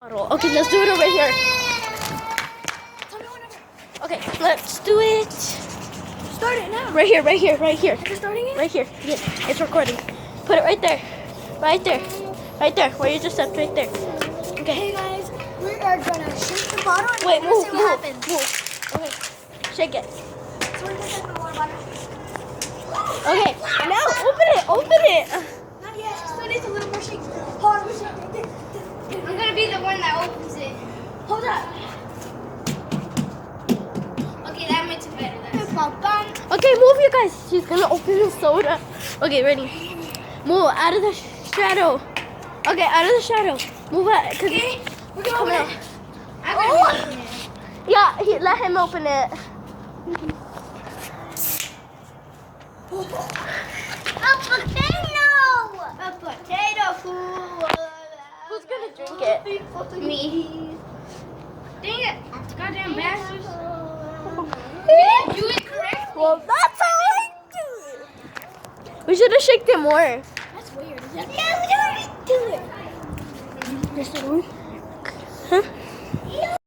Okay, let's do it over here. Okay, let's do it. Start it now. Right here, right here, right here. Is it starting it? Right here. Yeah, it's recording. Put it right there. Right there. Right there. Where you just stepped right there. Okay. Hey guys, we are gonna shake the bottle and Wait, we're gonna move, see move, what happens. move. Okay. Shake it. So we're gonna open the water bottle. Okay. Now open it. Open it. Not yet. Still needs a little more shake. Hold on. I'm gonna be the one that opens it. Hold up. Okay, that makes it better. Okay, move, you guys. She's gonna open the soda. Okay, ready. Move out of the shadow. Okay, out of the shadow. Move out. Okay, we're gonna open it. I'm gonna open it. Yeah, let him open it. A potato! A potato food. Who's gonna drink it? Me. Dang it. Goddamn bastards. We didn't do it correctly. Well, that's how I do it. We should have shaken it more. That's weird. Yeah, we already do it. Just a